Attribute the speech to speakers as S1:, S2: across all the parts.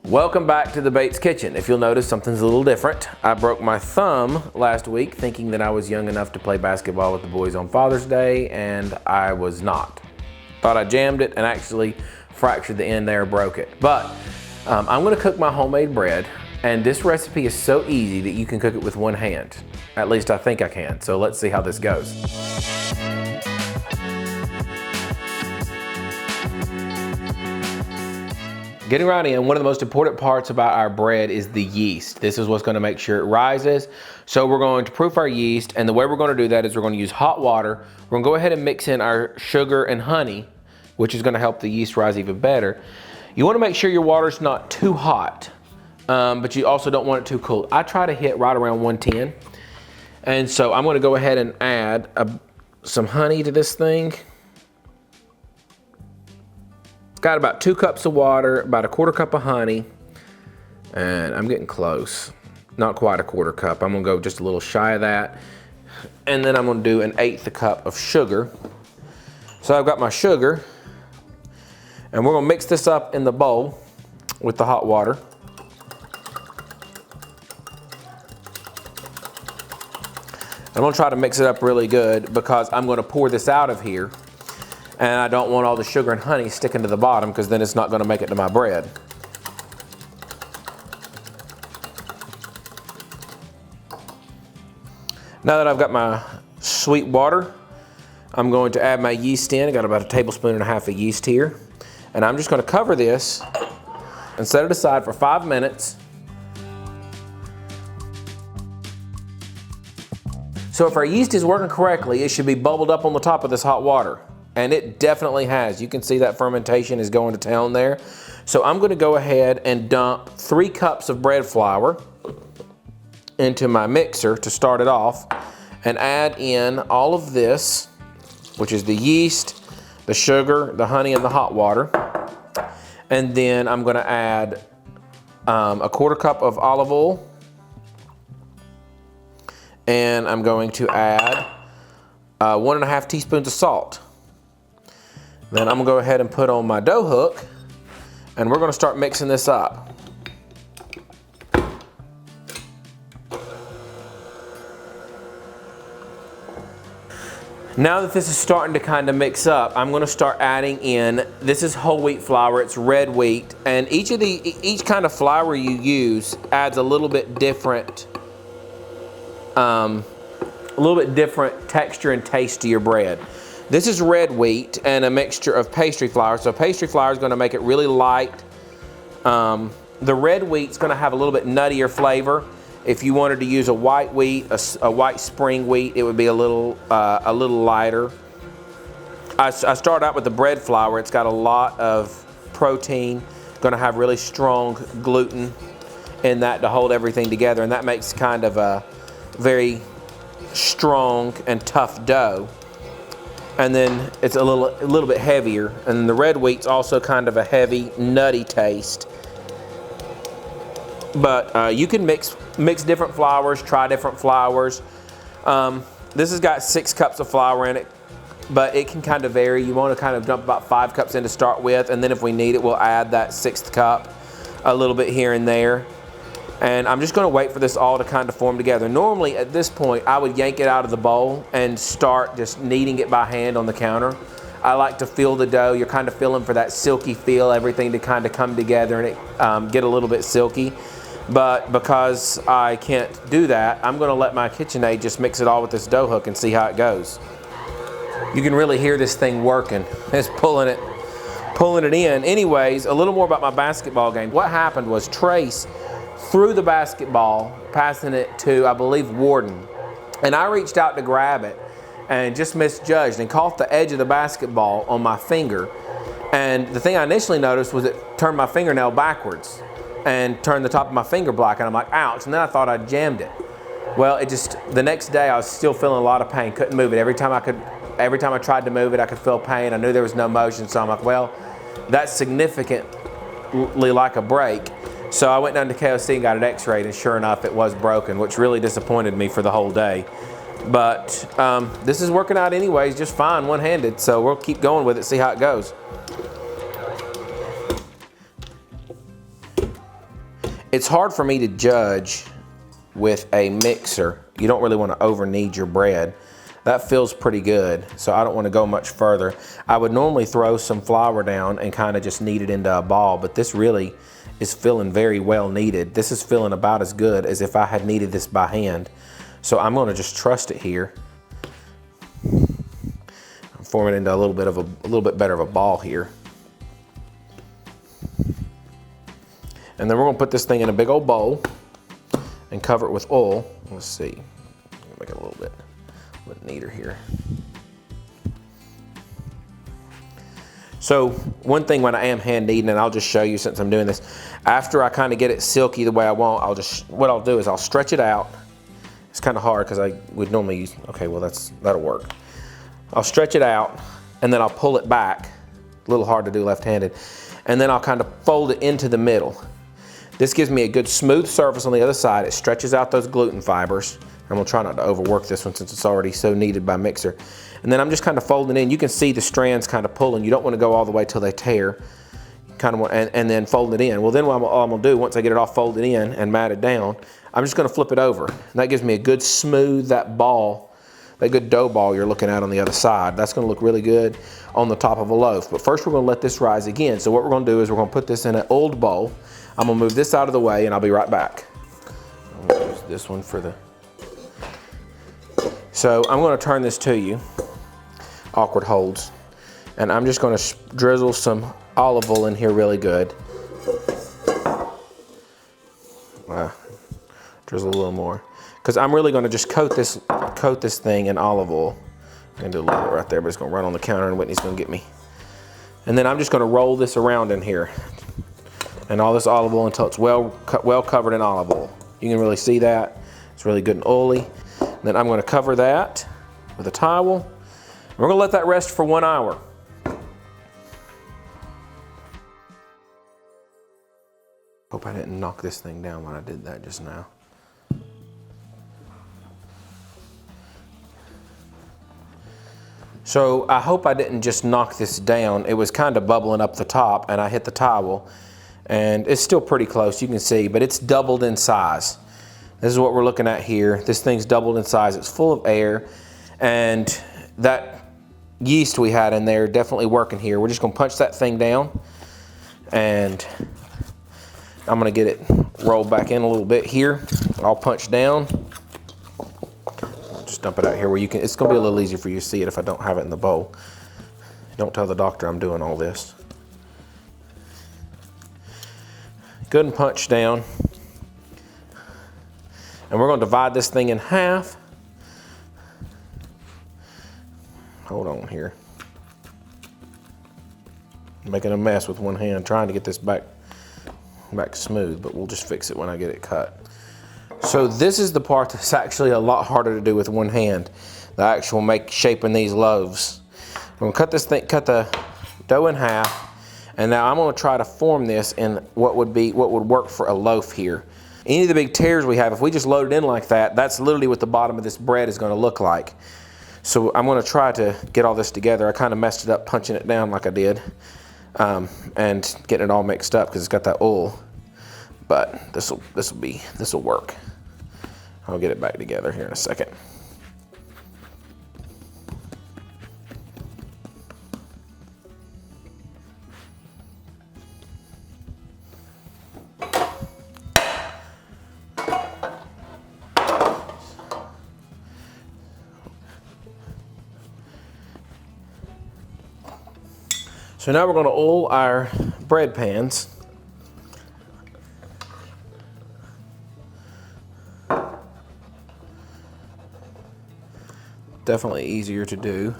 S1: Welcome back to the Bates Kitchen. If you'll notice, something's a little different. I broke my thumb last week thinking that I was young enough to play basketball with the boys on Father's Day, and I was not. Thought I jammed it and actually fractured the end there, broke it. But I'm gonna cook my homemade bread, and this recipe is so easy that you can cook it with one hand. At least I think I can, so let's see how this goes. Getting right in, one of the most important parts about our bread is the yeast. This is what's gonna make sure it rises. So we're going to proof our yeast, and the way we're gonna do that is we're gonna use hot water. We're gonna go ahead and mix in our sugar and honey, which is gonna help the yeast rise even better. You wanna make sure your water's not too hot, but you also don't want it too cold. I try to hit right around 110. And so I'm gonna go ahead and add some honey to this thing. Got about 2 cups of water, about a 1/4 cup of honey, and I'm getting close. Not quite a 1/4 cup. I'm gonna go just a little shy of that. And then I'm gonna do 1/8 cup of sugar. So I've got my sugar, and we're gonna mix this up in the bowl with the hot water. I'm gonna try to mix it up really good because I'm gonna pour this out of here. And I don't want all the sugar and honey sticking to the bottom because then it's not going to make it to my bread. Now that I've got my sweet water, I'm going to add my yeast in. I got about 1.5 tablespoons of yeast here. And I'm just going to cover this and set it aside for 5 minutes. So if our yeast is working correctly, it should be bubbled up on the top of this hot water. And it definitely has. You can see that fermentation is going to town there. So I'm gonna go ahead and dump 3 cups of bread flour into my mixer to start it off and add in all of this, which is the yeast, the sugar, the honey, and the hot water. And then I'm gonna add a 1/4 cup of olive oil. And I'm going to add 1.5 teaspoons of salt. Then I'm gonna go ahead and put on my dough hook, and we're gonna start mixing this up. Now that this is starting to kind of mix up, I'm gonna start adding in, this is whole wheat flour, it's red wheat, and each kind of flour you use adds a little bit different texture and taste to your bread. This is red wheat and a mixture of pastry flour. So pastry flour is gonna make it really light. The red wheat's gonna have a little bit nuttier flavor. If you wanted to use a white wheat, a white spring wheat, it would be a little lighter. I start out with the bread flour. It's got a lot of protein, gonna have really strong gluten in that to hold everything together, and that makes kind of a very strong and tough dough. And then it's a little bit heavier. And the red wheat's also kind of a heavy, nutty taste. But you can mix different flours, try different flours. This has got 6 cups of flour in it, but it can kind of vary. You want to kind of dump about 5 cups in to start with, and then if we need it, we'll add that 6th cup a little bit here and there. And I'm just gonna wait for this all to kind of form together. Normally at this point, I would yank it out of the bowl and start just kneading it by hand on the counter. I like to feel the dough. You're kind of feeling for that silky feel, everything to kind of come together and it get a little bit silky. But because I can't do that, I'm gonna let my KitchenAid just mix it all with this dough hook and see how it goes. You can really hear this thing working. It's pulling it in. Anyways, a little more about my basketball game. What happened was Trace threw the basketball, passing it to, I believe, Warden. And I reached out to grab it and just misjudged and caught the edge of the basketball on my finger. And the thing I initially noticed was it turned my fingernail backwards and turned the top of my finger black, and I'm like, ouch, and then I thought I jammed it. Well, the next day I was still feeling a lot of pain, couldn't move it. Every time I tried to move it, I could feel pain. I knew there was no motion, so I'm like, well, that's significantly like a break. So I went down to KOC and got it x-rayed, and sure enough, it was broken, which really disappointed me for the whole day. But this is working out anyways, just fine, one-handed, so we'll keep going with it, see how it goes. It's hard for me to judge with a mixer. You don't really want to over knead your bread. That feels pretty good, so I don't want to go much further. I would normally throw some flour down and kind of just knead it into a ball, but this really is feeling very well kneaded. This is feeling about as good as if I had kneaded this by hand. So I'm going to just trust it here. Form it into a little bit better of a ball here. And then we're going to put this thing in a big old bowl and cover it with oil. Let's see, make it a little bit neater here. So one thing when I am hand kneading, and I'll just show you since I'm doing this, after I kind of get it silky the way I want, what I'll do is I'll stretch it out. It's kind of hard because I would normally use, okay, well that'll work. I'll stretch it out and then I'll pull it back. A little hard to do left-handed. And then I'll kind of fold it into the middle. This gives me a good smooth surface on the other side. It stretches out those gluten fibers. I'm gonna try not to overwork this one since it's already so kneaded by mixer. And then I'm just kind of folding in. You can see the strands kind of pulling. You don't want to go all the way till they tear. Kind of want, and then fold it in. Well, then what I'm gonna do, once I get it all folded in and matted down, I'm just gonna flip it over. And that gives me a good smooth, that good dough ball you're looking at on the other side. That's gonna look really good on the top of a loaf. But first we're gonna let this rise again. So what we're gonna do is we're gonna put this in an old bowl. I'm gonna move this out of the way and I'll be right back. I'm gonna use this one for the... So I'm gonna turn this to you, awkward holds. And I'm just gonna drizzle some olive oil in here really good. Drizzle a little more. Because I'm really gonna just coat this thing in olive oil. I'm gonna do a little bit right there, but it's gonna run on the counter and Whitney's gonna get me. And then I'm just gonna roll this around in here. And all this olive oil until it's well covered in olive oil. You can really see that. It's really good and oily. And then I'm gonna cover that with a towel. We're gonna let that rest for 1 hour. Hope I didn't knock this thing down when I did that just now. So I hope I didn't just knock this down. It was kind of bubbling up the top and I hit the towel and it's still pretty close, you can see, but it's doubled in size. This is what we're looking at here. This thing's doubled in size. It's full of air and that yeast we had in there definitely working here. We're just gonna punch that thing down and I'm gonna get it rolled back in a little bit here. I'll punch down. Just dump it out here where you can, it's gonna be a little easier for you to see it if I don't have it in the bowl. Don't tell the doctor I'm doing all this. Good and punch down. And we're gonna divide this thing in half. Hold on here. I'm making a mess with one hand, trying to get this back smooth, but we'll just fix it when I get it cut. So this is the part that's actually a lot harder to do with one hand. The actual shaping these loaves. I'm gonna cut the dough in half, and now I'm gonna try to form this in what would work for a loaf here. Any of the big tears we have, if we just load it in like that, that's literally what the bottom of this bread is gonna look like. So I'm gonna try to get all this together. I kind of messed it up punching it down like I did, and getting it all mixed up because it's got that oil. But this will work. I'll get it back together here in a second. So now we're going to oil our bread pans. Definitely easier to do.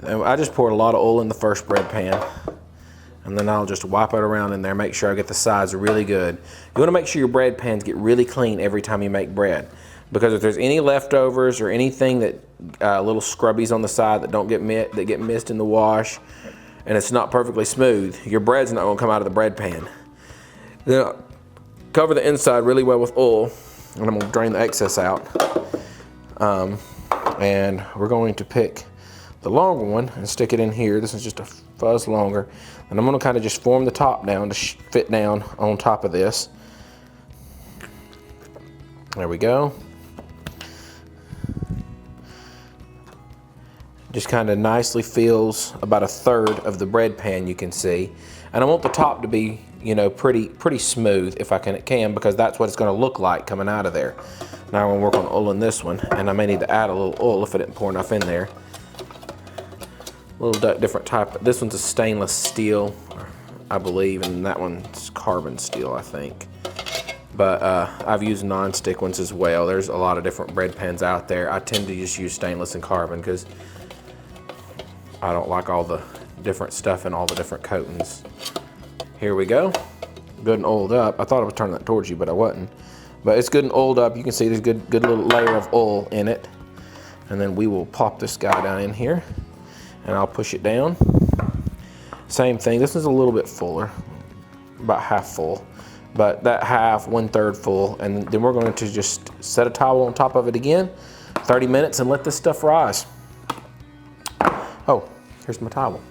S1: I just poured a lot of oil in the first bread pan, and then I'll just wipe it around in there, make sure I get the sides really good. You want to make sure your bread pans get really clean every time you make bread, because if there's any leftovers or anything that little scrubbies on the side that get missed in the wash, and it's not perfectly smooth, your bread's not going to come out of the bread pan. Then cover the inside really well with oil, and I'm going to drain the excess out. And we're going to pick the longer one and stick it in here. This is just a fuzz longer. And I'm going to kind of just form the top down to fit down on top of this. There we go. Just kind of nicely fills about 1/3 of the bread pan, you can see. And I want the top to be, you know, pretty smooth if I can, because that's what it's gonna look like coming out of there. Now I'm gonna work on oiling this one, and I may need to add a little oil if I didn't pour enough in there. A little different type. This one's a stainless steel, I believe, and that one's carbon steel, I think. But I've used non-stick ones as well. There's a lot of different bread pans out there. I tend to just use stainless and carbon because I don't like all the different stuff and all the different coatings. Here we go. Good and oiled up. I thought I was turning that towards you, but I wasn't. But it's good and oiled up. You can see there's good little layer of oil in it. And then we will pop this guy down in here, and I'll push it down. Same thing. This is a little bit fuller, about half full. But that half, 1/3 full. And then we're going to just set a towel on top of it again, 30 minutes, and let this stuff rise. Oh, here's my towel.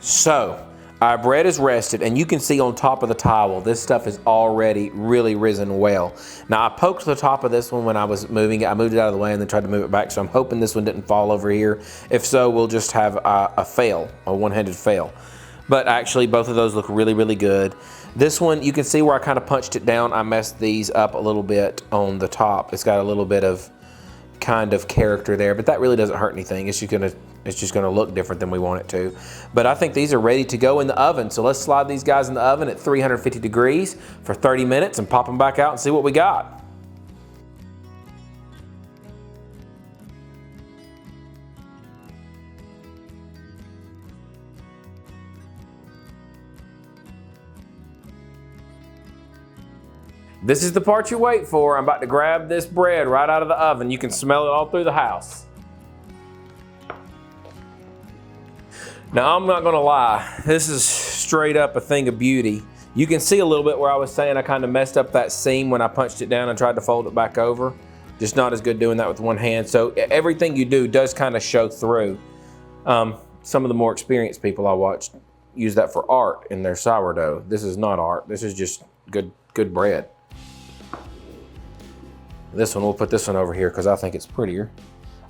S1: So, our bread is rested, and you can see on top of the towel, this stuff is already really risen well. Now, I poked the top of this one when I was moving it. I moved it out of the way and then tried to move it back, so I'm hoping this one didn't fall over here. If so, we'll just have a fail, a one-handed fail. But actually, both of those look really, really good. This one, you can see where I kind of punched it down. I messed these up a little bit on the top. It's got a little bit of kind of character there, but that really doesn't hurt anything. It's just gonna look different than we want it to. But I think these are ready to go in the oven. So let's slide these guys in the oven at 350 degrees for 30 minutes and pop them back out and see what we got. This is the part you wait for. I'm about to grab this bread right out of the oven. You can smell it all through the house. Now, I'm not gonna lie, this is straight up a thing of beauty. You can see a little bit where I was saying I kind of messed up that seam when I punched it down and tried to fold it back over. Just not as good doing that with one hand. So everything you do does kind of show through. Some of the more experienced people I watched use that for art in their sourdough. This is not art, this is just good bread. This one, we'll put this one over here because I think it's prettier.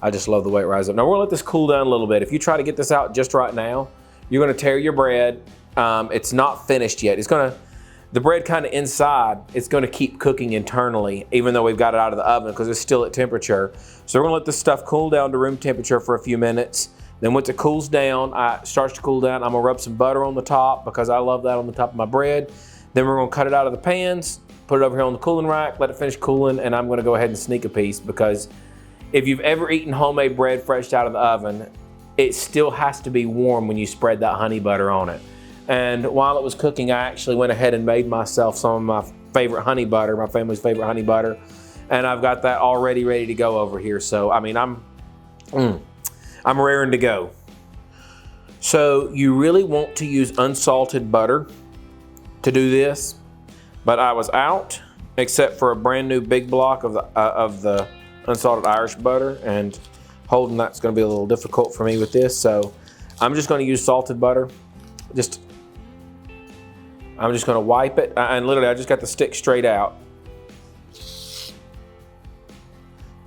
S1: I just love the way it rises up. Now we're gonna let this cool down a little bit. If you try to get this out just right now, you're gonna tear your bread. It's not finished yet. The bread kind of inside, it's gonna keep cooking internally, even though we've got it out of the oven because it's still at temperature. So we're gonna let this stuff cool down to room temperature for a few minutes. Then once it cools down, starts to cool down, I'm gonna rub some butter on the top because I love that on the top of my bread. Then we're gonna cut it out of the pans, put it over here on the cooling rack, let it finish cooling, and I'm gonna go ahead and sneak a piece because if you've ever eaten homemade bread fresh out of the oven, it still has to be warm when you spread that honey butter on it. And while it was cooking, I actually went ahead and made myself some of my favorite honey butter, my family's favorite honey butter, and I've got that already ready to go over here. So, I mean, I'm raring to go. So you really want to use unsalted butter to do this, but I was out except for a brand new big block of the unsalted Irish butter, and holding that's going to be a little difficult for me with this, so I'm just going to use salted butter. I'm just going to wipe it, and literally I just got the stick straight out,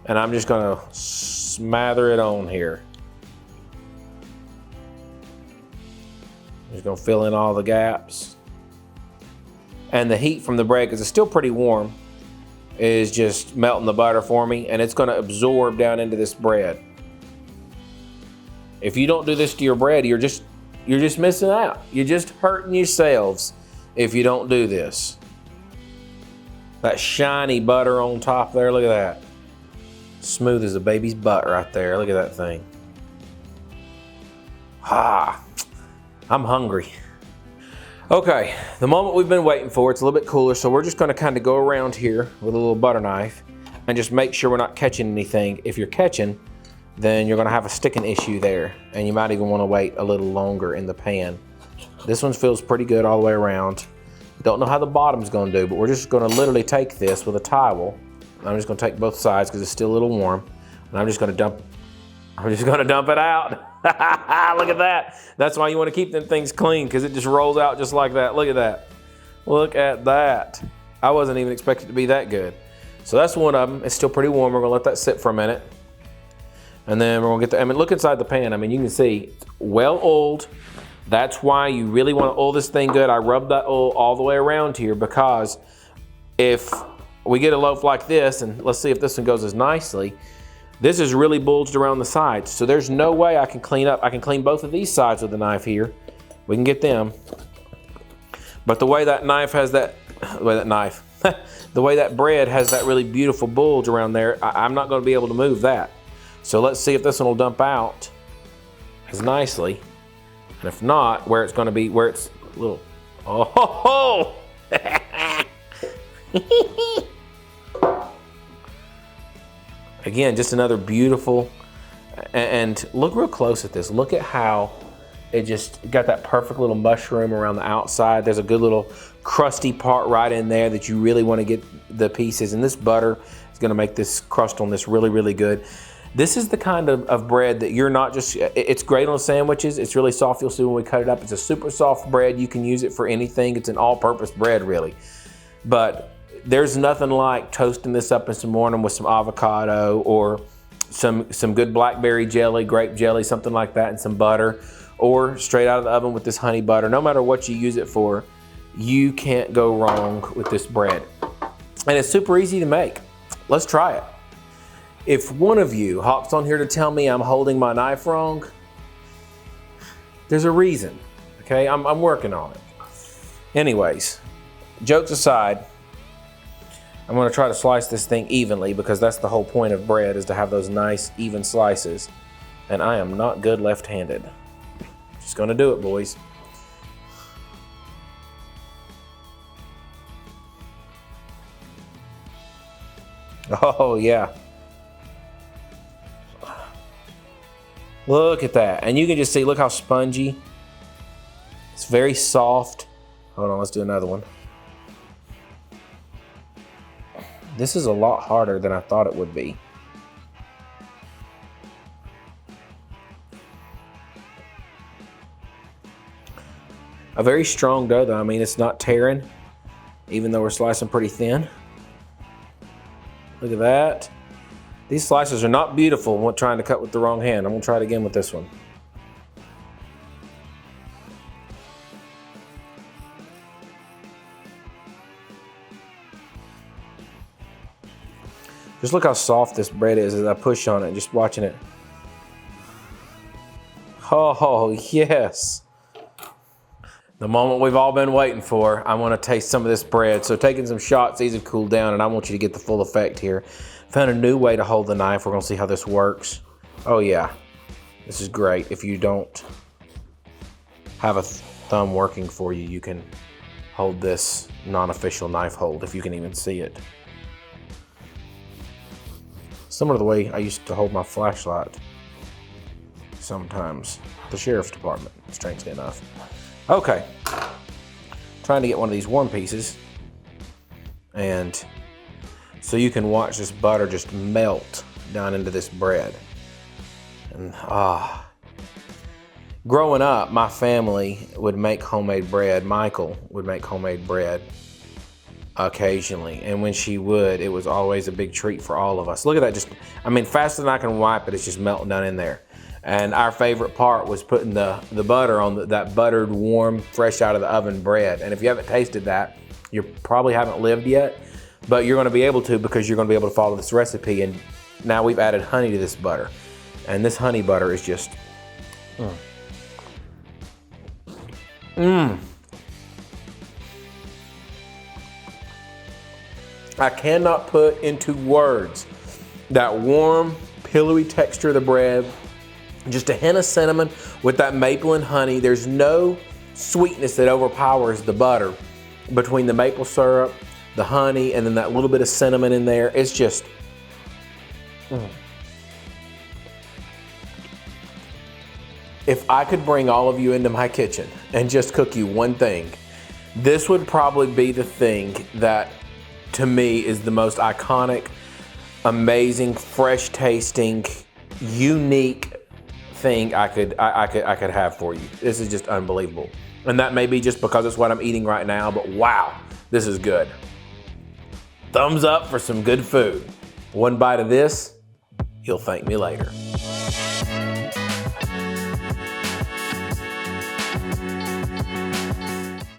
S1: and I'm just going to smother it on here. Just going to fill in all the gaps, and the heat from the bread, because it's still pretty warm, is just melting the butter for me, and it's going to absorb down into this bread. If you don't do this to your bread, you're just missing out. You're just hurting yourselves if you don't do this. That shiny butter on top there, look at that. Smooth as a baby's butt right there. Look at that thing. I'm hungry. Okay, the moment we've been waiting for, it's a little bit cooler, so we're just gonna kind of go around here with a little butter knife and just make sure we're not catching anything. If you're catching, then you're gonna have a sticking issue there, and you might even wanna wait a little longer in the pan. This one feels pretty good all the way around. Don't know how the bottom's gonna do, but we're just gonna literally take this with a towel. I'm just gonna take both sides because it's still a little warm, and I'm just gonna dump it out. Look at that. That's why you want to keep them things clean, because it just rolls out just like that. Look at that. Look at that. I wasn't even expecting it to be that good. So that's one of them. It's still pretty warm. We're gonna let that sit for a minute. And then we're gonna get the, I mean, look inside the pan. I mean, you can see it's well oiled. That's why you really wanna oil this thing good. I rub that oil all the way around here because if we get a loaf like this, and let's see if this one goes as nicely, this is really bulged around the sides. So there's no way I can clean up. I can clean both of these sides with the knife here. We can get them. But the way that knife has that, the way that bread has that really beautiful bulge around there, I'm not gonna be able to move that. So let's see if this one will dump out as nicely. And if not, where it's gonna be, where it's a little, oh ho ho! Again, just another beautiful, and look real close at this. Look at how it just got that perfect little mushroom around the outside. There's a good little crusty part right in there that you really want to get the pieces. And this butter is going to make this crust on this really, really good. This is the kind of bread that you're not just, it's great on sandwiches. It's really soft. You'll see when we cut it up. It's a super soft bread. You can use it for anything. It's an all-purpose bread, really. But there's nothing like toasting this up in some morning with some avocado or some good blackberry jelly, grape jelly, something like that, and some butter, or straight out of the oven with this honey butter. No matter what you use it for, you can't go wrong with this bread. And it's super easy to make. Let's try it. If one of you hops on here to tell me I'm holding my knife wrong, there's a reason, okay? I'm working on it. Anyways, jokes aside, I'm gonna try to slice this thing evenly because that's the whole point of bread, is to have those nice, even slices. And I am not good left-handed. Just gonna do it, boys. Oh, yeah. Look at that. And you can just see, look how spongy. It's very soft. Hold on, let's do another one. This is a lot harder than I thought it would be. A very strong dough though. I mean, it's not tearing, even though we're slicing pretty thin. Look at that. These slices are not beautiful when trying to cut with the wrong hand. I'm gonna try it again with this one. Just look how soft this bread is as I push on it, just watching it. Oh, yes. The moment we've all been waiting for. I want to taste some of this bread. So taking some shots, these have cooled down, and I want you to get the full effect here. Found a new way to hold the knife. We're gonna see how this works. Oh yeah, this is great. If you don't have a thumb working for you, you can hold this non-official knife hold, if you can even see it. Similar to the way I used to hold my flashlight sometimes at the sheriff's department, strangely enough. Okay, trying to get one of these warm pieces, and so you can watch this butter just melt down into this bread. And growing up, my family would make homemade bread. Michael would make homemade bread occasionally, and when she would, it was always a big treat for all of us. Look at that, just, I mean, faster than I can wipe it, it's just melting down in there. And our favorite part was putting the butter on that buttered, warm, fresh out of the oven bread. And if you haven't tasted that, you probably haven't lived yet, but you're gonna be able to, because you're gonna be able to follow this recipe. And now we've added honey to this butter. And this honey butter is just, I cannot put into words that warm, pillowy texture of the bread. Just a hint of cinnamon with that maple and honey. There's no sweetness that overpowers the butter between the maple syrup, the honey, and then that little bit of cinnamon in there. It's just, If I could bring all of you into my kitchen and just cook you one thing, this would probably be the thing that, to me, is the most iconic, amazing, fresh tasting, unique thing I could have for you. This is just unbelievable. And that may be just because it's what I'm eating right now, but wow, this is good. thumbs up for some good food. One bite of this, you'll thank me later.